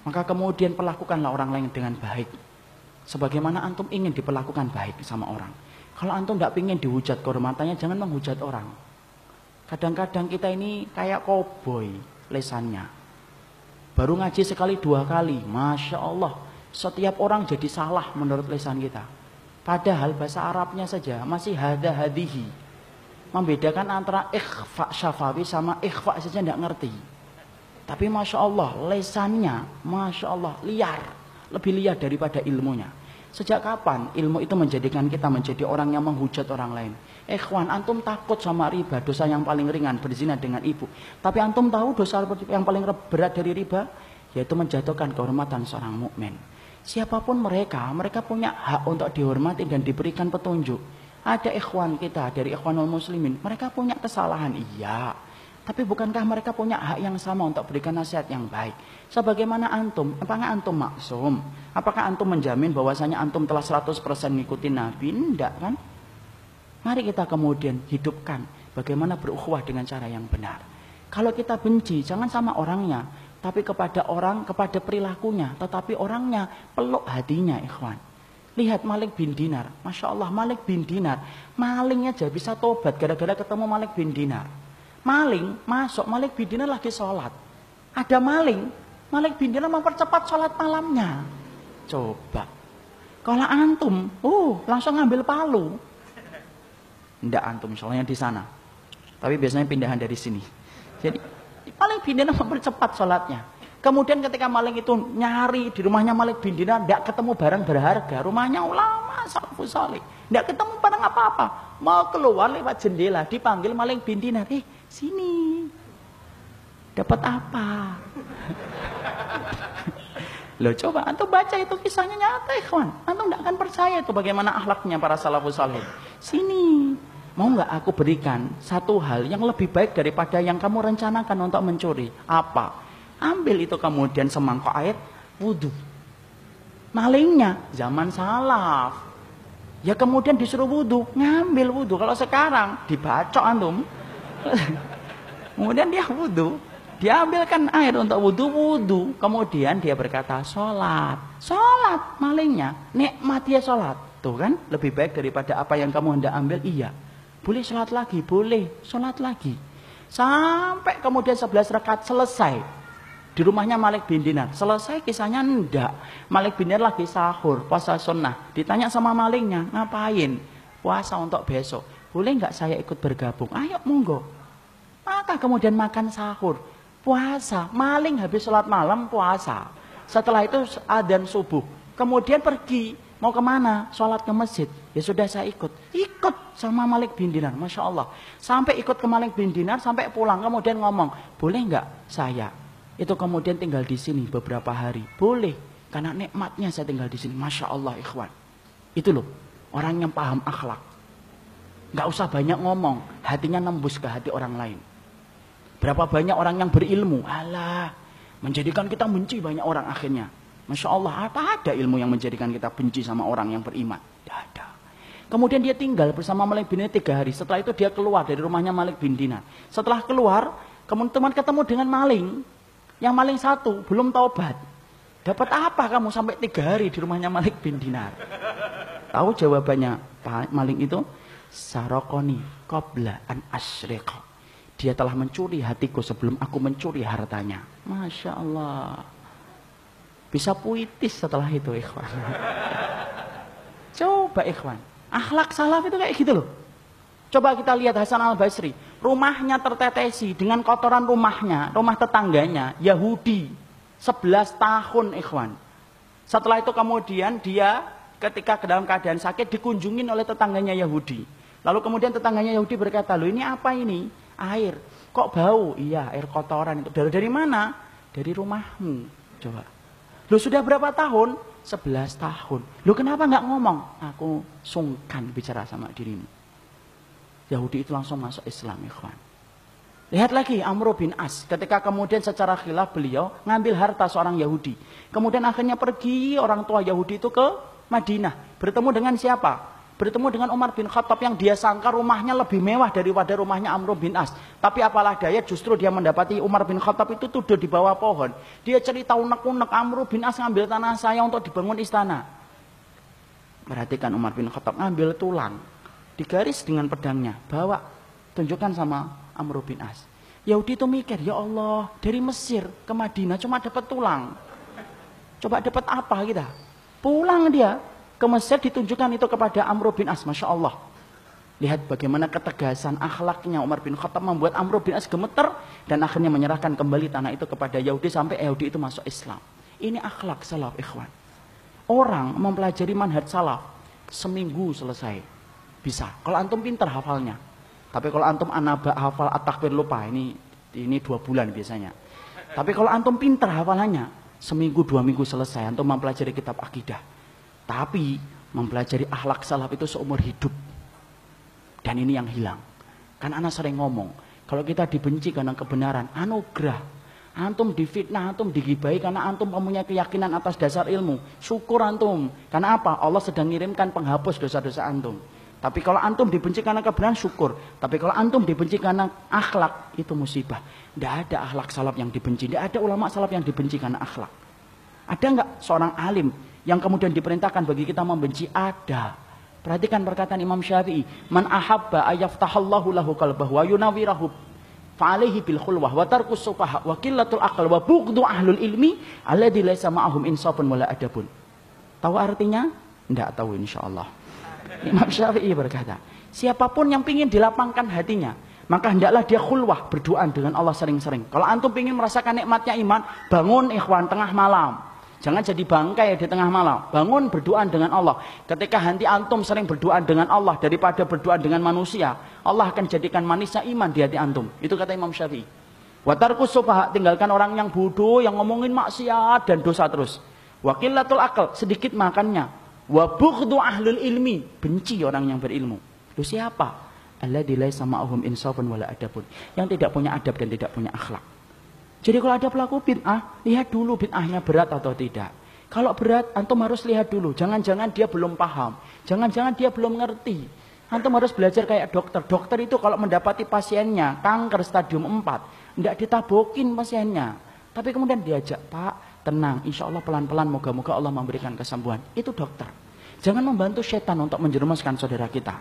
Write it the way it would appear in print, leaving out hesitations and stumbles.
Maka kemudian perlakukanlah orang lain dengan baik. Sebagaimana antum ingin diperlakukan baik sama orang. Kalau antum tidak ingin dihujat kehormatannya, jangan menghujat orang. Kadang-kadang kita ini kayak koboi lesannya. Baru ngaji sekali 2 kali, Masya Allah. Setiap orang jadi salah menurut lesan kita. Padahal bahasa Arabnya saja masih hada hadihi. Membedakan antara ikhfa syafawi sama ikhfa saja tidak ngerti. Tapi Masya Allah, lesannya, Masya Allah, liar. Lebih liar daripada ilmunya. Sejak kapan ilmu itu menjadikan kita menjadi orang yang menghujat orang lain? Ikhwan, antum takut sama riba, dosa yang paling ringan, berzina dengan ibu. Tapi antum tahu dosa yang paling berat dari riba? Yaitu menjatuhkan kehormatan seorang mukmin. Siapapun mereka punya hak untuk dihormati dan diberikan petunjuk. Ada ikhwan kita dari Ikhwanul Muslimin, mereka punya kesalahan, iya. Tapi bukankah mereka punya hak yang sama untuk berikan nasihat yang baik? Sebagaimana antum, apakah antum maksum? Apakah antum menjamin bahwasanya antum telah 100% ngikutin Nabi? Tidak kan? Mari kita kemudian hidupkan bagaimana berukhuwah dengan cara yang benar. Kalau kita benci, jangan sama orangnya, tapi kepada orang, kepada perilakunya, tetapi orangnya, peluk hatinya, ikhwan. Lihat Malik bin Dinar, Masya Allah, Malik bin Dinar, malingnya aja bisa tobat gara-gara ketemu Malik bin Dinar. Maling masuk, Malik bin Dinar lagi sholat. Ada maling, Malik bin Dinar mempercepat sholat malamnya. Coba, kalau antum, langsung ngambil palu. Ndak antum, soalnya di sana. Tapi biasanya pindahan dari sini. Jadi Malik bin Dinar mempercepat sholatnya. Kemudian ketika maling itu nyari di rumahnya Malik bin Dinar, ndak ketemu barang berharga. Rumahnya ulama salafus saleh, ndak ketemu barang apa-apa. Mau keluar lewat jendela, dipanggil Malik bin Dinar, sini, dapat apa? Loh coba, antum baca itu kisahnya nyata, ikhwan. Antum tidak akan percaya itu bagaimana akhlaknya para salafus saleh. Sini, mau nggak aku berikan satu hal yang lebih baik daripada yang kamu rencanakan untuk mencuri? Apa? Ambil itu kemudian semangkok air, wudhu. Malingnya zaman salaf. Ya kemudian disuruh wudhu, ngambil wudhu. Kalau sekarang dibacok antum. Kemudian dia wudhu, dia ambilkan air untuk wudhu. Kemudian dia berkata sholat malingnya, nikmat dia sholat. Tuh kan lebih baik daripada apa yang kamu hendak ambil. Iya, boleh sholat lagi, boleh sholat lagi. Sampai kemudian 11 rakaat selesai. Di rumahnya Malik bin Dinar. Selesai kisahnya enggak. Malik bin Dinar lagi sahur, puasa sunnah. Ditanya sama malingnya, ngapain? Puasa untuk besok. Boleh enggak saya ikut bergabung? Ayo monggo. Maka kemudian makan sahur. Puasa. Maling habis sholat malam puasa. Setelah itu adzan subuh. Kemudian pergi. Mau kemana? Sholat ke masjid. Ya sudah saya ikut. Ikut sama Malik bin Dinar. Masya Allah. Sampai ikut ke Malik bin Dinar. Sampai pulang. Kemudian ngomong. Boleh enggak saya itu kemudian tinggal di sini beberapa hari? Boleh, karena nikmatnya saya tinggal di sini. Masya Allah, ikhwan. Itu loh, orang yang paham akhlak. Nggak usah banyak ngomong, hatinya nembus ke hati orang lain. Berapa banyak orang yang berilmu, alah, menjadikan kita benci banyak orang akhirnya. Masya Allah, apa ada ilmu yang menjadikan kita benci sama orang yang beriman? Tidak ada. Kemudian dia tinggal bersama Malik bin Dinar 3 hari. Setelah itu dia keluar dari rumahnya Malik bin Dinar. Setelah keluar, kemudian ketemu dengan maling. Yang maling satu, belum taubat. Dapat apa kamu sampai 3 hari di rumahnya Malik bin Dinar? Tahu jawabannya Pak maling itu? Sarokoni qabla an asyriqa. Dia telah mencuri hatiku sebelum aku mencuri hartanya. Masya Allah. Bisa puitis setelah itu, ikhwan. Coba ikhwan. Akhlak salaf itu kayak gitu loh. Coba kita lihat Hasan al-Basri. Rumahnya tertetesi dengan kotoran rumahnya, rumah tetangganya, Yahudi. 11 tahun, ikhwan. Setelah itu kemudian dia ketika dalam keadaan sakit dikunjungin oleh tetangganya Yahudi. Lalu kemudian tetangganya Yahudi berkata, loh ini apa ini? Air. Kok bau? Iya, air kotoran itu. Dari mana? Dari rumahmu. Coba. Loh sudah berapa tahun? 11 tahun. Loh kenapa nggak ngomong? Aku sungkan bicara sama dirimu. Yahudi itu langsung masuk Islam, ikhwan. Lihat lagi Amr bin As. Ketika kemudian secara khilaf beliau ngambil harta seorang Yahudi. Kemudian akhirnya pergi orang tua Yahudi itu ke Madinah. Bertemu dengan siapa? bertemu dengan Umar bin Khattab yang dia sangka rumahnya lebih mewah daripada rumahnya Amr bin As. Tapi apalah daya, justru dia mendapati Umar bin Khattab itu tidur di bawah pohon. Dia cerita unek-unek, Amr bin As ngambil tanah saya untuk dibangun istana. Perhatikan, Umar bin Khattab ngambil tulang, digaris dengan pedangnya, bawa, tunjukkan sama Amr bin As. Yahudi itu mikir, ya Allah, dari Mesir ke Madinah cuma dapat tulang. Coba dapat apa kita? Pulang dia ke Mesir, ditunjukkan itu kepada Amr bin As. Masya Allah. Lihat bagaimana ketegasan akhlaknya Umar bin Khattab membuat Amr bin As gemeter dan akhirnya menyerahkan kembali tanah itu kepada Yahudi sampai Yahudi itu masuk Islam. Ini akhlak salaf, ikhwan. Orang mempelajari manhaj salaf seminggu selesai. Bisa. Kalau antum pintar hafalnya. Tapi kalau antum anaba hafal at-takbir lupa, ini 2 bulan biasanya. Tapi kalau antum pintar hafalannya, seminggu 2 minggu selesai antum mempelajari kitab akidah. Tapi mempelajari akhlak salaf itu seumur hidup. Dan ini yang hilang. Kan ana sering ngomong, kalau kita dibenci karena kebenaran, anugerah. Antum difitnah, antum digibahi karena antum mempunyai keyakinan atas dasar ilmu. Syukur antum. Karena apa? Allah sedang ngirimkan penghapus dosa-dosa antum. Tapi kalau antum dibenci karena kebenaran, syukur. Tapi kalau antum dibenci karena akhlak, itu musibah. Tidak ada akhlak salaf yang dibenci. Tidak ada ulama salaf yang dibenci karena akhlak. Ada enggak seorang alim yang kemudian diperintahkan bagi kita membenci? Ada. Perhatikan perkataan Imam Syafi'i. Man ahabba ayaftahallahu lahu qalbahu wa yunawwirahu fa'alaihi bil khulwah wa tarkus sufaha wa qillatul aql wa bughdu ahlul ilmi alladzi laisa ma'ahum insafun wala adabun. Tahu artinya? Enggak tahu insyaallah. Imam Syafi'i berkata, siapapun yang ingin dilapangkan hatinya, maka hendaklah dia khulwah, berdoa dengan Allah sering-sering. Kalau antum ingin merasakan nikmatnya iman, bangun ikhwan tengah malam. Jangan jadi bangkai di tengah malam. Bangun berdoa dengan Allah. Ketika hati antum sering berdoa dengan Allah daripada berdoa dengan manusia, Allah akan jadikan manisnya iman di hati antum. Itu kata Imam Syafi'i. Wa tarkus sufaha, tinggalkan orang yang bodoh, yang ngomongin maksiat dan dosa terus. Wa qillatul aql, sedikit makannya. Wa bughdu ahlul ilmi, benci orang yang berilmu. Itu siapa? Alladzi laisa ma'ahum insafun wala adabun, yang tidak punya adab dan tidak punya akhlak. Jadi kalau ada pelaku bid'ah, lihat dulu bid'ahnya berat atau tidak. Kalau berat, antum harus lihat dulu. Jangan-jangan dia belum paham. Jangan-jangan dia belum ngerti. Antum harus belajar kayak dokter. Dokter itu kalau mendapati pasiennya kanker stadium 4, tidak ditabokin pasiennya. Tapi kemudian diajak, Pak, tenang, insya Allah pelan-pelan, moga-moga Allah memberikan kesembuhan. Itu dokter. Jangan membantu setan untuk menjerumuskan saudara kita.